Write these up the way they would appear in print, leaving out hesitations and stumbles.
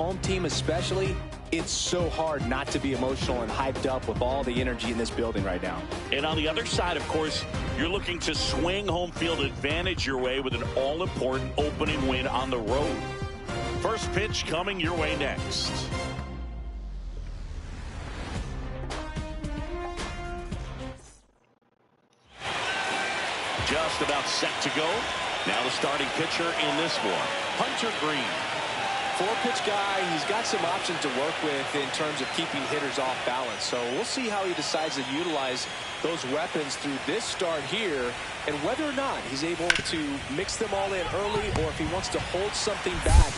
home team especially, it's so hard not to be emotional and hyped up with all the energy in this building right now. And on the other side, of course, you're looking to swing home field advantage your way with an all-important opening win on the road. First pitch coming your way next. Just about set to go. Now the starting pitcher in this one, Hunter Greene. Four-pitch guy, he's got some options to work with in terms of keeping hitters off balance. So we'll see how he decides to utilize those weapons through this start here, and whether or not he's able to mix them all in early or if he wants to hold something back.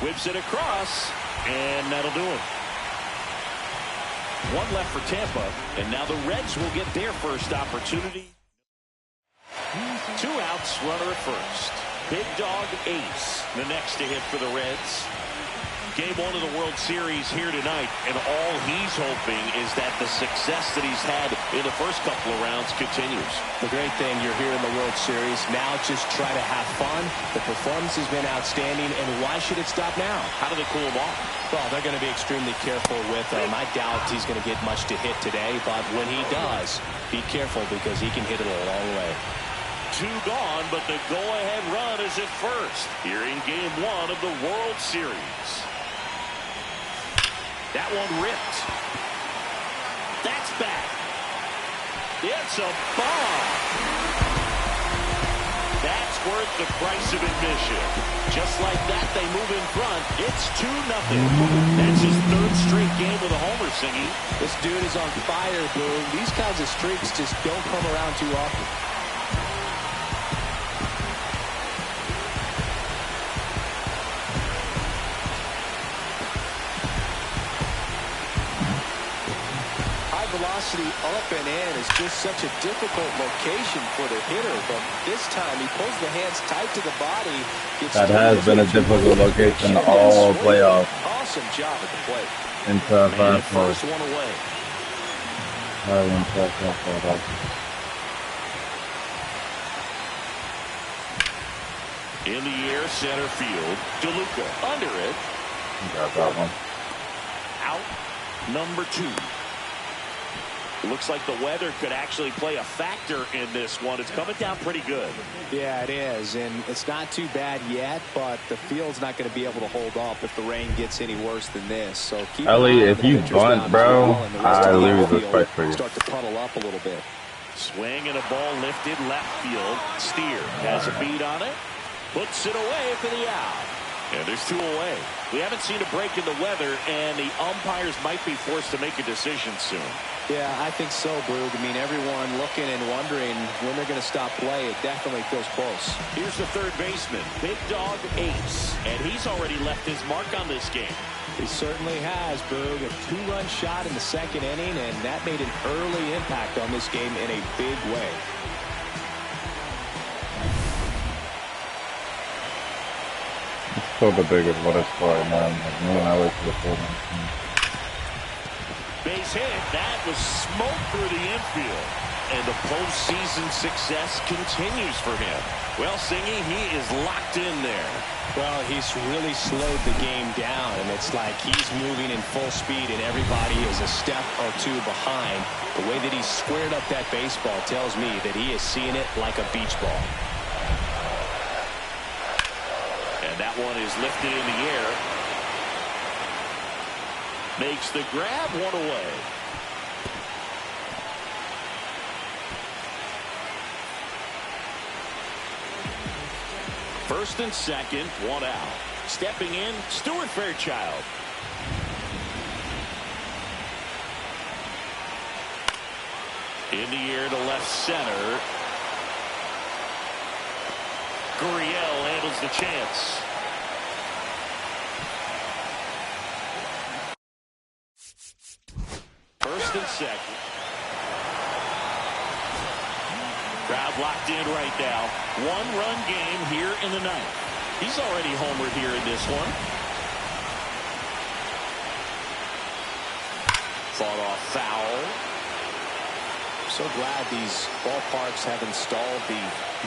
Whips it across, and that'll do it. One left for Tampa, and now the Reds will get their first opportunity. 2 outs, runner at first. Big Dog Ace, the next to hit for the Reds. Game 1 of the World Series here tonight, and all he's hoping is that the success that he's had in the first couple of rounds continues. The great thing, you're here in the World Series. Now just try to have fun. The performance has been outstanding, and why should it stop now? How do they cool him off? Well, they're going to be extremely careful with him. I doubt he's going to get much to hit today, but when he does, be careful because he can hit it a long way. 2 gone, but the go-ahead run is at first here in Game 1 of the World Series. That one ripped. That's back. It's a bomb. That's worth the price of admission. Just like that, they move in front. It's 2-0. That's his 3rd straight game with a homer, Singy. This dude is on fire, Boone. These kinds of streaks just don't come around too often. Velocity up and in is just such a difficult location for the hitter, but this time he pulls the hands tight to the body. That has been a difficult location all playoff. Awesome job at the plate. Into first one away. In the air, center field. DeLuca under it. Got that one. Out number 2. Looks like the weather could actually play a factor in this one. It's coming down pretty good. Yeah, it is, and it's not too bad yet, but the field's not going to be able to hold up if the rain gets any worse than this. So keep Ellie, if you bunt, bro, I lose respect for you. Start to puddle up a little bit. Swing and a ball lifted left field. Steer has a beat on it. Puts it away for the out. And there's 2 away. We haven't seen a break in the weather, and the umpires might be forced to make a decision soon. Yeah, I think so, Boog. I mean, everyone looking and wondering when they're going to stop play. It definitely feels close. Here's the 3rd baseman, Big Dog Ace, and he's already left his mark on this game. He certainly has, Boog. A 2-run shot in the 2nd inning, and that made an early impact on this game in a big way. So the biggest what it's for, man. Like, me and I wait for the full one. Base hit. That was smoke through the infield. And the postseason success continues for him. Well, Singy, he is locked in there. Well, he's really slowed the game down, and it's like he's moving in full speed, and everybody is a step or 2 behind. The way that he squared up that baseball tells me that he is seeing it like a beach ball. And that one is lifted in the air. Makes the grab, 1 away. First and second, 1 out. Stepping in, Stuart Fairchild. In the air to left center. Gurriel handles the chance. First and second. Crowd locked in right now. 1-run game here in the 9th. He's already homered here in this one. Fought off foul. So glad these ballparks have installed the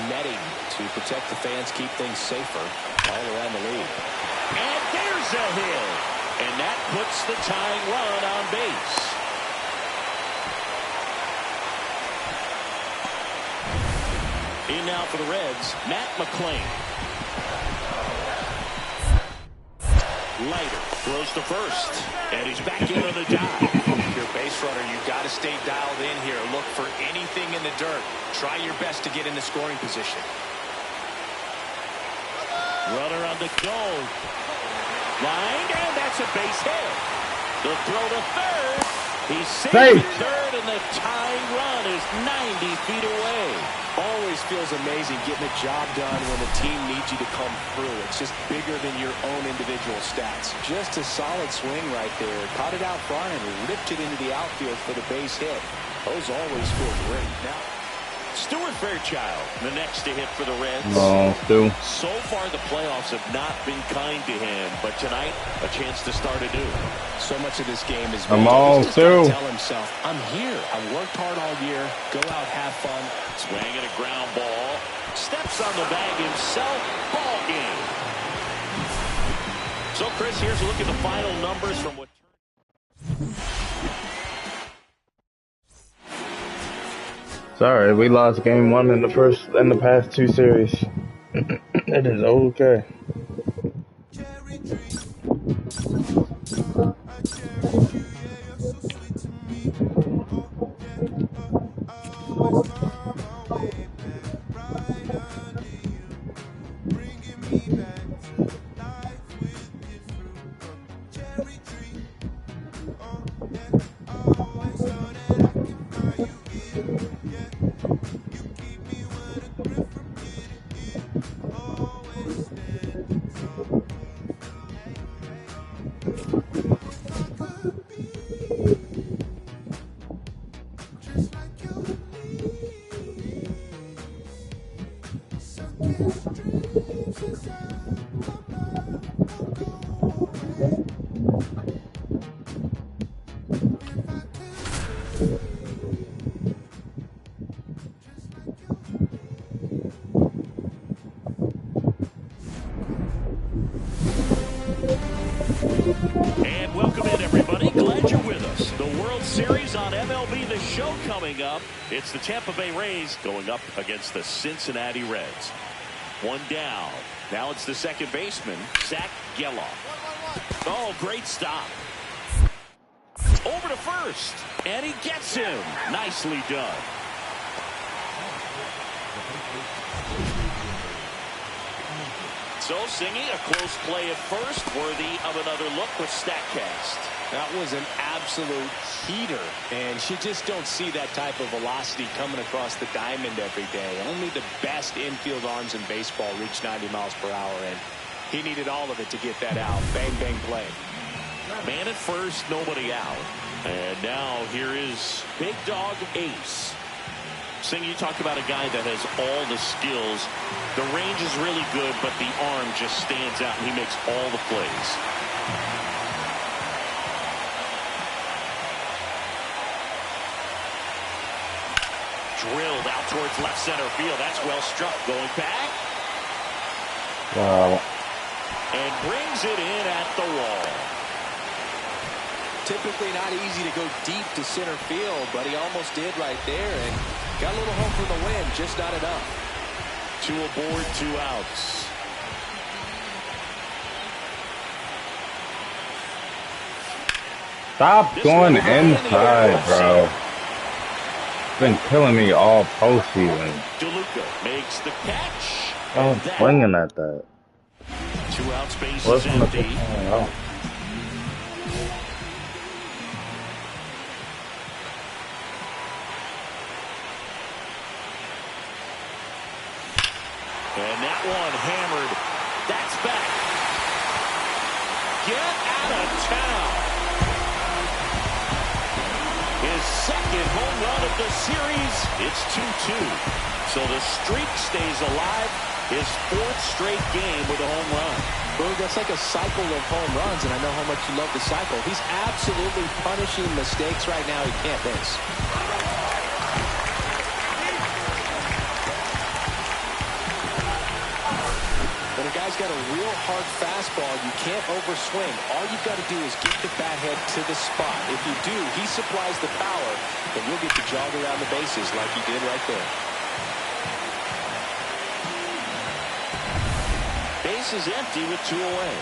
netting to protect the fans, keep things safer all around the league. And there's a hit. And that puts the tying run on base. In now for the Reds, Matt McLain. Leiter throws to first, and he's back in on the dive. If you're a base runner, you've got to stay dialed in here. Look for anything in the dirt. Try your best to get in the scoring position. Runner on the go. Line, and that's a base hit. The throw to third. He's safe at third, and the tying run is 90 feet away. Always feels amazing getting the job done when the team needs you to come through. It's just bigger than your own individual stats. Just a solid swing right there. Caught it out front and ripped it into the outfield for the base hit. Those always feel great. Now, Stuart Fairchild, the next to hit for the Reds. No, Stu. So far, the playoffs have not been kind to him, but tonight, a chance to start anew. so much of this game is I'm all through. tell himself, I'm here. I've worked hard all year. Go out, have fun. Swing at a ground ball. Steps on the bag himself. Ball game. So, Chris, here's a look at the final numbers from what. Sorry, we lost game one in the past two series. It is okay. And welcome in, everybody. Glad you're with us. The World Series on MLB The Show coming up. It's the Tampa Bay Rays going up against the Cincinnati Reds. One down. Now it's the second baseman, Zach Gelof. Oh, great stop. Over to first, and he gets him. Nicely done. So, Singy, a close play at first, worthy of another look with StatCast. That was an absolute heater, and you just don't see that type of velocity coming across the diamond every day. Only the best infield arms in baseball reach 90 miles per hour, and he needed all of it to get that out. Bang, bang, play. Man at first, nobody out. And now here is Big Dog Ace. Sing, you talk about a guy that has all the skills. The range is really good, but the arm just stands out, and he makes all the plays. Drilled out towards left center field. That's well struck. Going back. Wow. And brings it in at the wall. Typically not easy to go deep to center field, but he almost did right there, and got a little home for the win, just not enough. 2 aboard, 2 outs. Stop going inside, bro. It's been killing me all postseason. DeLuca makes the catch. I was swinging at that. 2 outs, base is Wasn't empty. And that one hammered. That's back. Get out of town. His second home run of the series. It's 2-2. So the streak stays alive. His 4th straight game with a home run. Boog, that's like a cycle of home runs, and I know how much you love the cycle. He's absolutely punishing mistakes right now he can't miss. got a real hard fastball. You can't overswing. All you've got to do is get the bat head to the spot. If you do, he supplies the power, and you'll get to jog around the bases like he did right there. Base is empty with 2 away.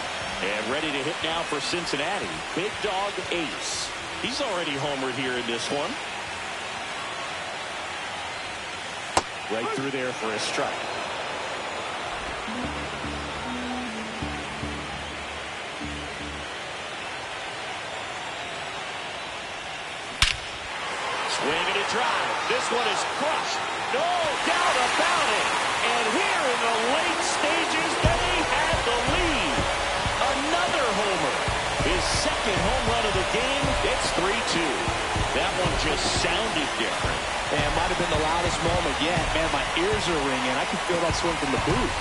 And ready to hit now for Cincinnati, Big Dog Ace. He's already homered here in this one. Right through there for a strike. Swing and a drive. This one is crushed. No doubt about it. And here in the late stages, they had the lead. Another homer. His second home run of the game. It's 3-2. That one just sounded different. Man, it might have been the loudest moment yet. Man, my ears are ringing. I can feel that swing from the booth.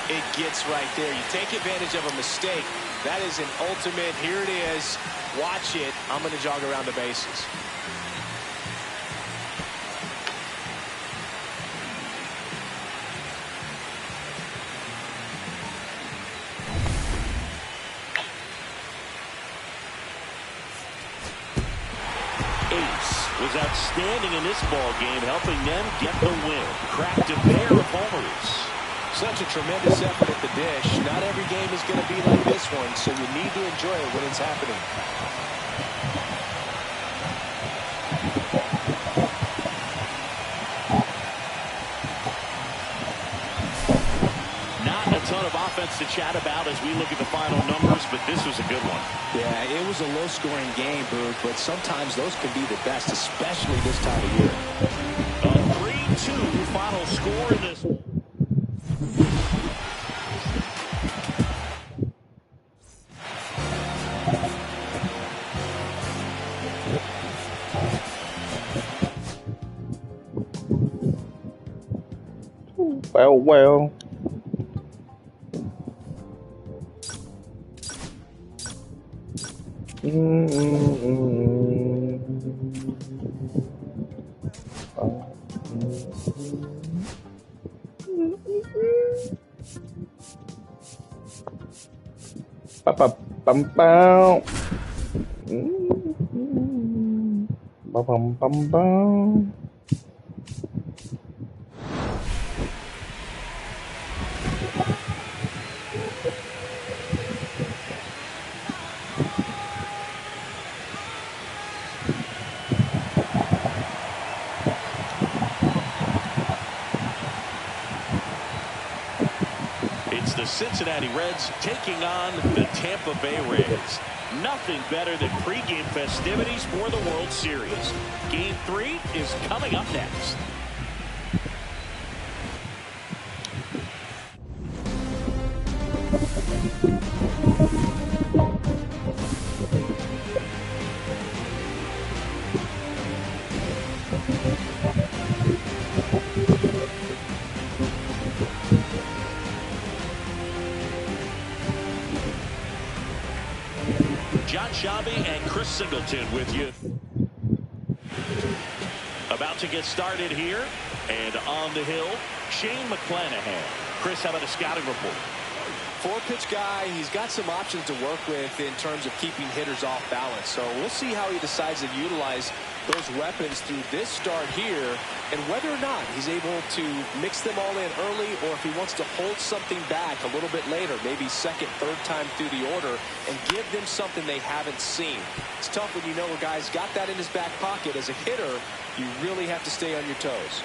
It gets right there. You take advantage of a mistake. That is an ultimate. Here it is. Watch it. I'm going to jog around the bases. Ace was outstanding in this ball game, helping them get the win. Cracked a pair of homers. Such a tremendous effort at the dish. Not every game is going to be like this one, so you need to enjoy it when it's happening. Not a ton of offense to chat about as we look at the final numbers, but this was a good one. Yeah, it was a low-scoring game, Booth, but sometimes those can be the best, especially this time of year. A 3-2 final score in this. Well. It's the Cincinnati Reds taking on the Tampa Bay Rays. Nothing better than pregame festivities for the World Series. Game 3 is coming up next. John Shabby and Chris Singleton with you. About to get started here. And on the hill, Shane McClanahan. Chris, how about a scouting report? 4-pitch guy. He's got some options to work with in terms of keeping hitters off balance. So we'll see how he decides to utilize those weapons through this start here, and whether or not he's able to mix them all in early, or if he wants to hold something back a little bit later, maybe second, third time through the order, and give them something they haven't seen. It's tough when you know a guy's got that in his back pocket. As a hitter, you really have to stay on your toes.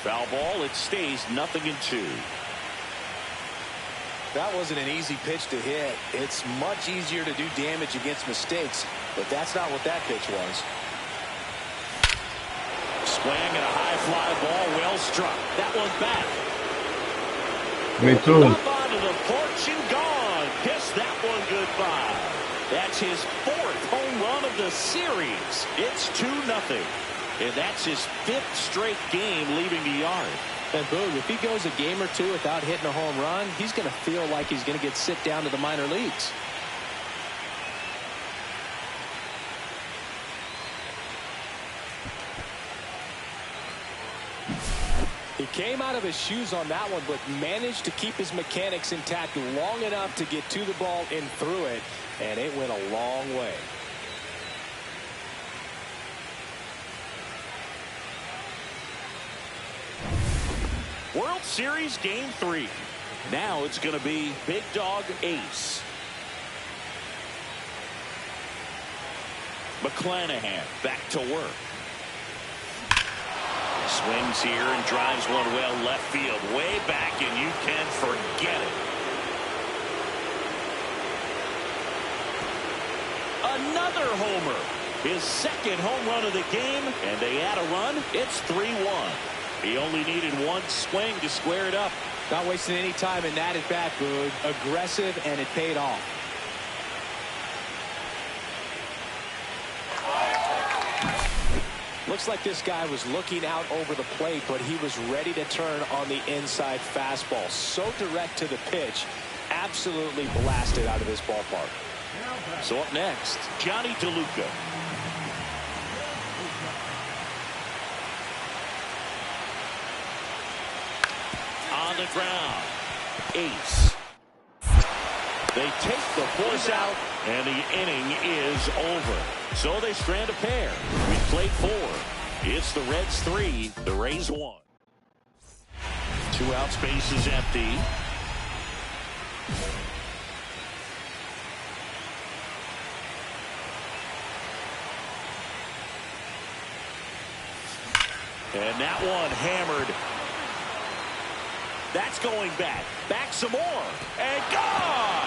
Foul ball. It stays 0-2. That wasn't an easy pitch to hit. It's much easier to do damage against mistakes, but that's not what that pitch was. Swing and a high fly ball, well struck. That one back. Me too. Up onto the porch and gone. Kiss that one goodbye. That's his 4th home run of the series. It's 2-0. And that's his 5th straight game leaving the yard. And Boog, if he goes a game or two without hitting a home run, he's going to feel like he's going to get sit down to the minor leagues. He came out of his shoes on that one, but managed to keep his mechanics intact long enough to get to the ball and through it, and it went a long way. World Series Game 3. Now it's going to be Big Dog Ace. McClanahan back to work. Swings here and drives one well left field. Way back, and you can forget it. Another homer. His 2nd home run of the game, and they add a run. It's 3-1. He only needed one swing to square it up. Not wasting any time in that at bat, Boog. Aggressive, and it paid off. Looks like this guy was looking out over the plate, but he was ready to turn on the inside fastball. So direct to the pitch. Absolutely blasted out of this ballpark. So up next, Johnny DeLuca. On the ground. Ace. They take the force out, and the inning is over. So they strand a pair. We played 4. It's the Reds 3, the Rays 1. 2 outs, base is empty. And that one hammered. That's going back. Back some more. And gone.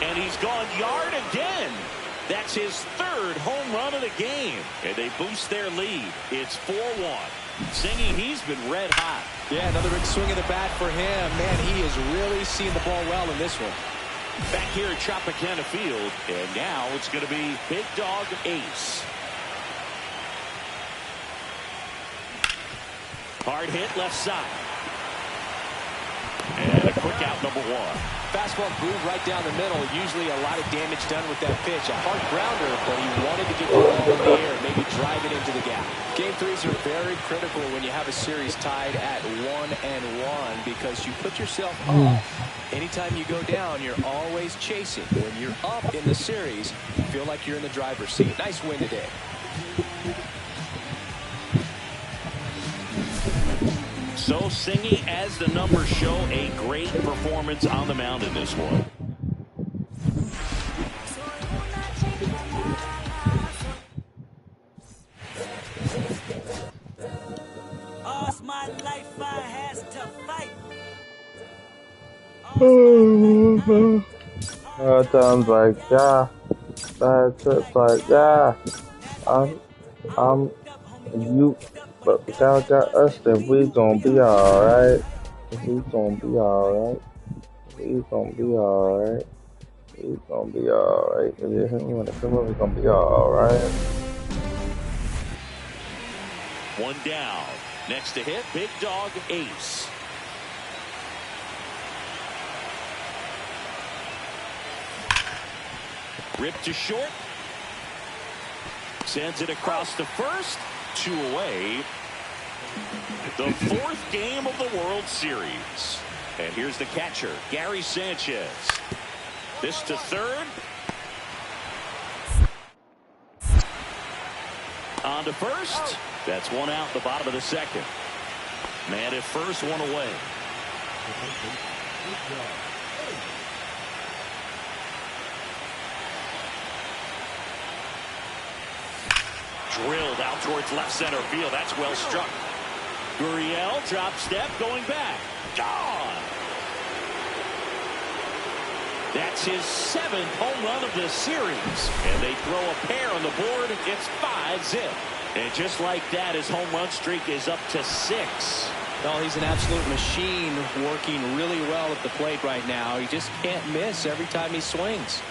And he's gone yard again. That's his 3rd home run of the game. And they boost their lead. It's 4-1. Singy, he's been red hot. Yeah, another big swing of the bat for him. Man, he has really seen the ball well in this one. Back here at Tropicana Field. And now it's going to be Big Dog Ace. Hard hit left side. And a quick out, number 1. Fastball groove right down the middle. Usually a lot of damage done with that pitch. A hard grounder, but he wanted to get the ball in the air, maybe drive it into the gap. Game 3s are very critical when you have a series tied at 1-1 because you put yourself up. Anytime you go down, you're always chasing. When you're up in the series, you feel like you're in the driver's seat. Nice win today. So Singy, as the numbers show, a great performance on the mound in this one. All my life I has to fight. Times like, yeah. Bad trips like, yeah. You. But without got us, then we gonna be alright. We gonna be alright. We gonna be alright. We gonna be alright. If you hit me when it comes up, we gonna be alright. 1 down. Next to hit, Big Dog Ace. Ripped to short. Sends it across to first. 2 away. The 4th game of the World Series. And here's the catcher, Gary Sanchez. This to third. On to first. That's 1 out, the bottom of the 2nd. Man at first, 1 away. Drilled out towards left center field. That's well struck. Gurriel, drop step, going back. Gone. That's his 7th home run of the series. And they throw a pair on the board. It's 5-zip. And just like that, his home run streak is up to 6. Oh, he's an absolute machine, working really well at the plate right now. He just can't miss every time he swings.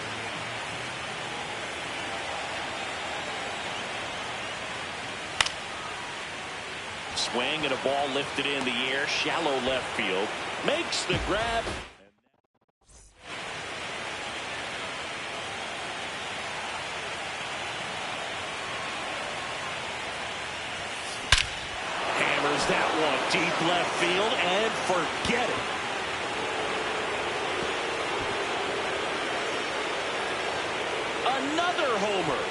Swing and a ball lifted in the air, shallow left field. Makes the grab. Hammers that one deep left field and forget it. Another homer.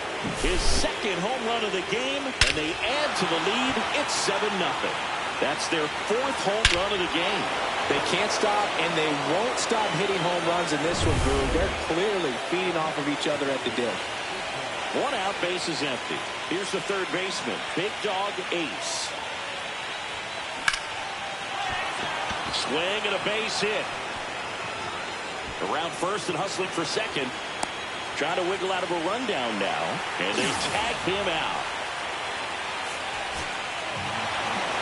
His second home run of the game, and they add to the lead. It's 7-0. That's their fourth home run of the game. They can't stop, and they won't stop hitting home runs in this one, Drew. They're clearly feeding off of each other at the dish. One out, base is empty. Here's the third baseman, Big Dog Ace. Swing and a base hit. Around first and hustling for second. Trying to wiggle out of a rundown now, and they tag him out.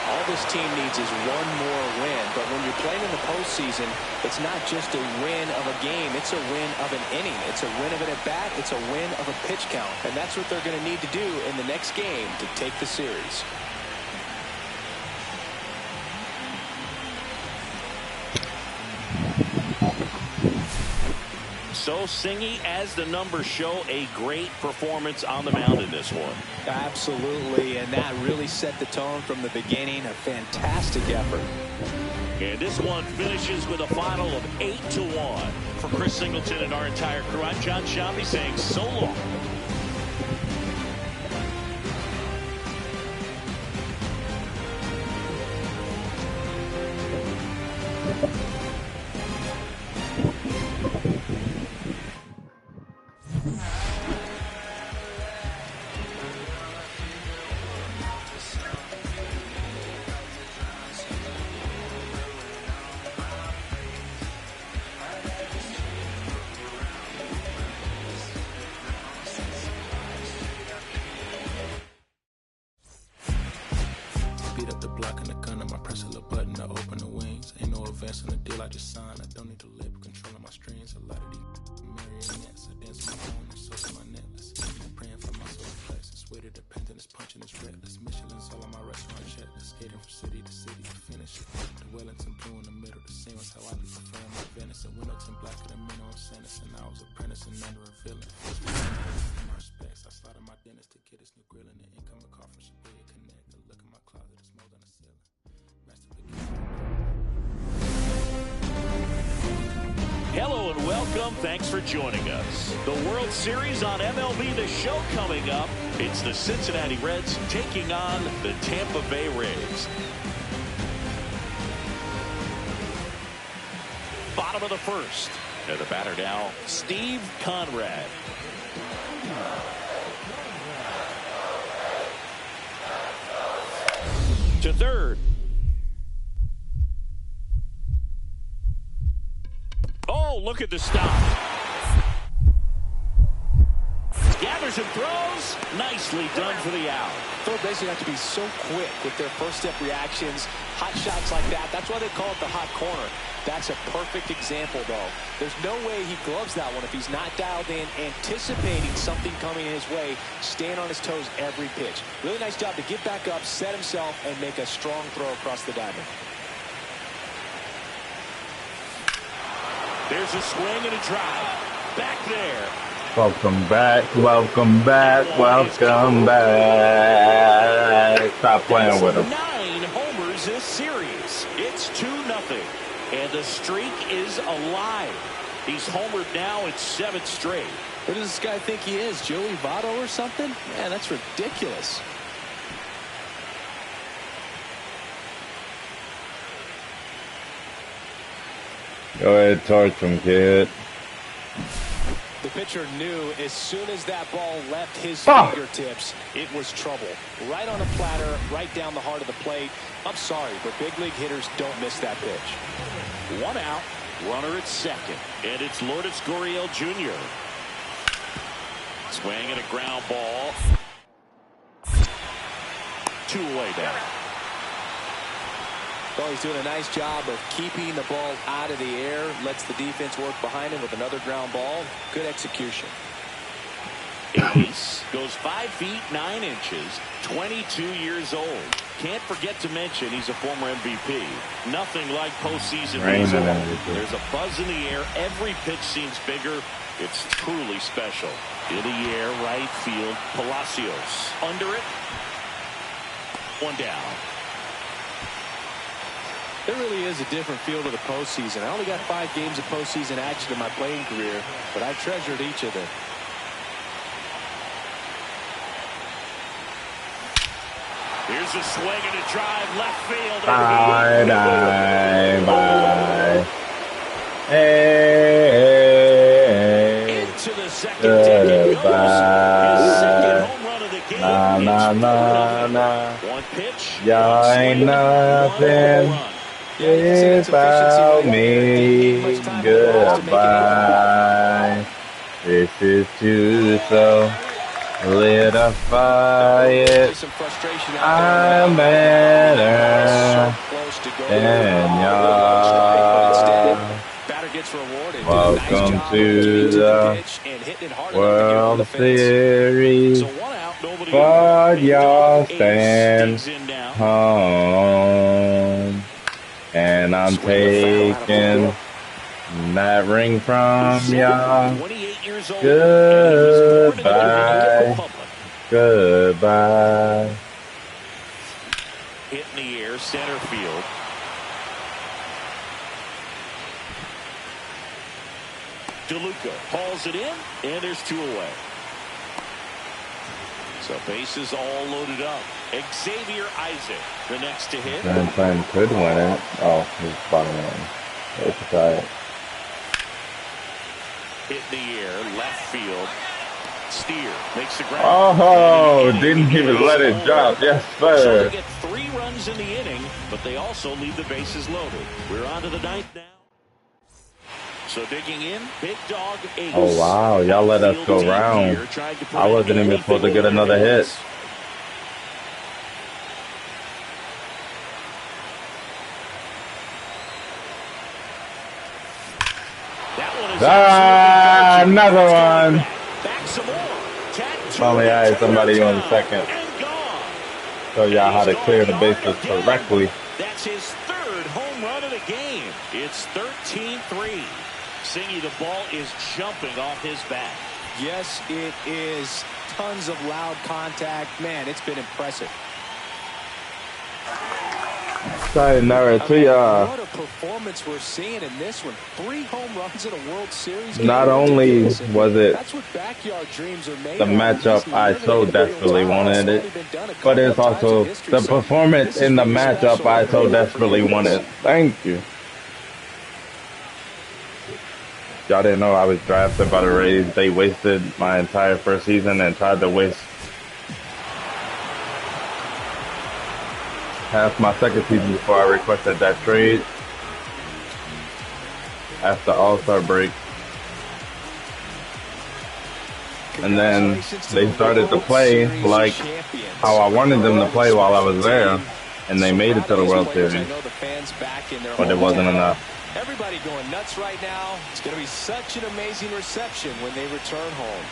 All this team needs is one more win, but when you're playing in the postseason, it's not just a win of a game, it's a win of an inning. It's a win of an at-bat, it's a win of a pitch count, and that's what they're going to need to do in the next game to take the series. So Singy, as the numbers show, a great performance on the mound in this one. Absolutely, and that really set the tone from the beginning. A fantastic effort. And this one finishes with a final of 8-1. For Chris Singleton and our entire crew, I'm John Sciambi saying so long. advancing the deal I just signed. I don't need to labor controlling my strings. A lot of these marionettes. I dance my phone and so my necklace. I'm praying for my soul plexus. Way to dependent is punching is reckless. Michelin's all on my restaurant checklist. Skating from city to city to finish it. The Wellington blue in the middle. The same as how I be preferring my Venice. And Winterton blacker than minimum sentence. And I was apprenticing under a villain. My respects. I slotted my dentist to get his new grill and the incoming car from Shibaya Connect. The look in my closet is more than a ceiling. Hello and welcome. Thanks for joining us. The World Series on MLB The Show coming up. It's the Cincinnati Reds taking on the Tampa Bay Rays. Bottom of the first. And the batter now, Steve Conrad. To third. Oh, look at the stop. Gathers and throws. Nicely done for the out. Third basemen have to be so quick with their first step reactions. Hot shots like that. That's why they call it the hot corner. That's a perfect example, though. There's no way he gloves that one if he's not dialed in, anticipating something coming his way, staying on his toes every pitch. Really nice job to get back up, set himself, and make a strong throw across the diamond. There's a swing and a drive. Back there. Welcome back, welcome back, welcome back. Stop playing with him. 9 homers this series. It's 2-0. And the streak is alive. He's homered now in 7 straight. What does this guy think he is, Joey Votto or something? Man, that's ridiculous. Go ahead, torch him, kid. The pitcher knew as soon as that ball left his fingertips, it was trouble. Right on a platter, right down the heart of the plate. I'm sorry, but big league hitters don't miss that pitch. 1 out, runner at second, and it's Lourdes Gurriel Jr. Swing and a ground ball. 2 away now. Well, he's doing a nice job of keeping the ball out of the air, lets the defense work behind him with another ground ball. Good execution. Ace goes 5 feet 9 inches, 22 years old. Can't forget to mention he's a former MVP. Nothing like postseason baseball. There's a buzz in the air. Every pitch seems bigger. It's truly special. In the air, right field, Palacios. Under it. One down. There really is a different feel to the postseason. I only got 5 games of postseason action in my playing career, but I treasured each of them. Here's a swing and a drive, left field. Bye, bye, bye. Hey, into the second deck it goes. His second home run of the game. One pitch. Y'all ain't nothing without me. Goodbye. This is too so. Solidify it. I'm better than y'all. Welcome to the World Series. But y'all stand home. And I'm taking that ring from y'all. Goodbye. Goodbye. Hit in the air, center field. DeLuca hauls it in, and there's 2 away. So bases all loaded up. Xavier Isaac, the next to hit. Grand Slam could win it. Oh, he's bottom one. It's tight. Hit in the air, left field. Steer makes the ground. Oh, didn't even let it drop. Yes, So sir. they get 3 runs in the inning, but they also leave the bases loaded. We're on to the 9th now. So digging in, Big Dog Ace. Oh, wow. Y'all let us go round. I wasn't even supposed to get another hit. Ah, another one. Finally, I had somebody on second. Show y'all how to clear the bases correctly. That's his 3rd home run of the game. It's 13-3. Singy, the ball is jumping off his bat. Yes, it is. Tons of loud contact. Man, it's been impressive. Sayonara to y'all. What a performance we're seeing in this one. 3 home runs in a World Series. Not only was it That's what backyard dreams are made the of. matchup I so desperately wanted it, but it's also the performance in the matchup I so desperately wanted. Thank you. Y'all didn't know I was drafted by the Rays. They wasted my entire first season and tried to waste half my second season before I requested that trade after All-Star break. And then they started to play like how I wanted them to play while I was there, and they made it to the World Series, but it wasn't enough. Everybody going nuts right now. It's going to be such an amazing reception when they return home.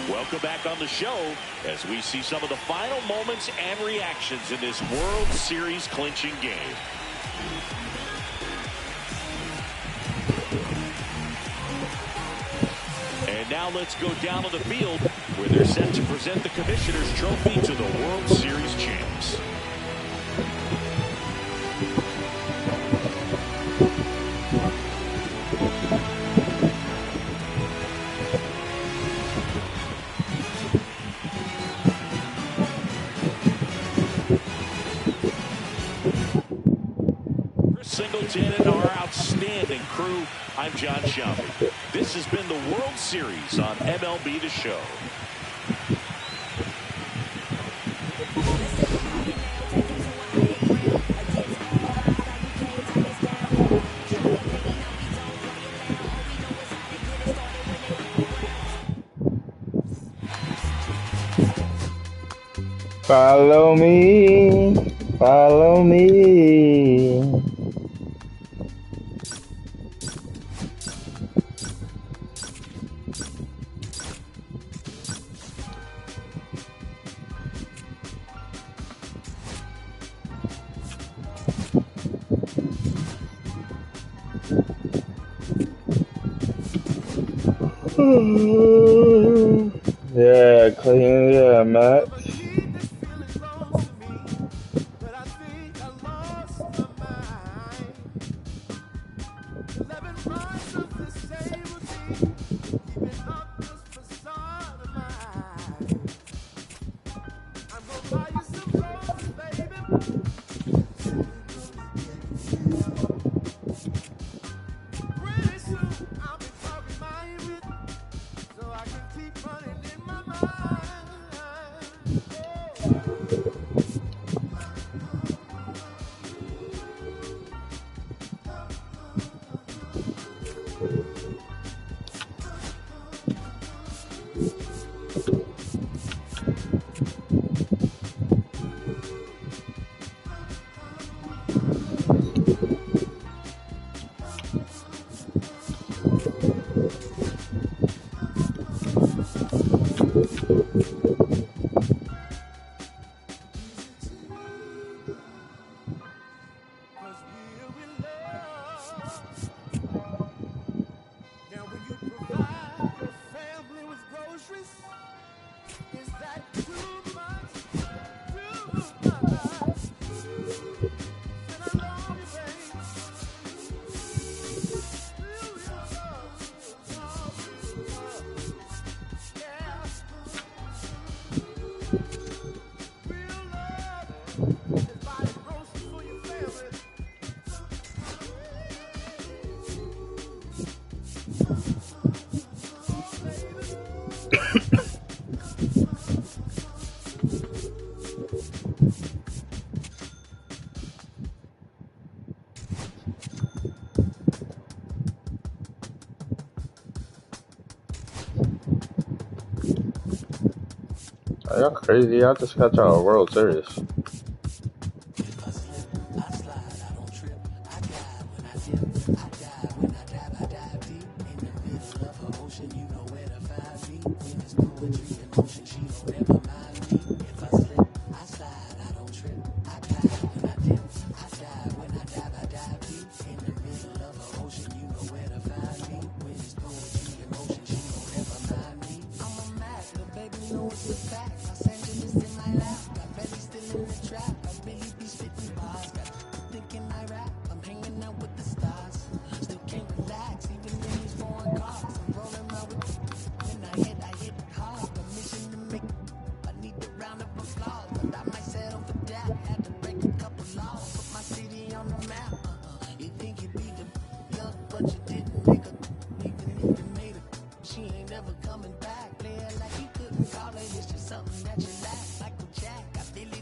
Welcome back on the show as we see some of the final moments and reactions in this World Series clinching game. And now let's go down to the field where they're set to present the Commissioner's Trophy to the World Series champs. Singleton and our outstanding crew. I'm John Shelby. This has been the World Series on MLB The Show. Follow me, follow me. Yeah, clean, yeah, Matt. Are y'all crazy? I just got y'all a World Series.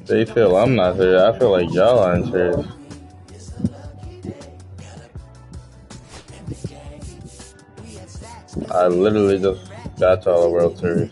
They feel I'm not serious. I feel like y'all aren't serious. I literally just got y'all a World Series.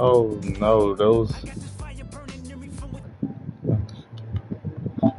Oh no, those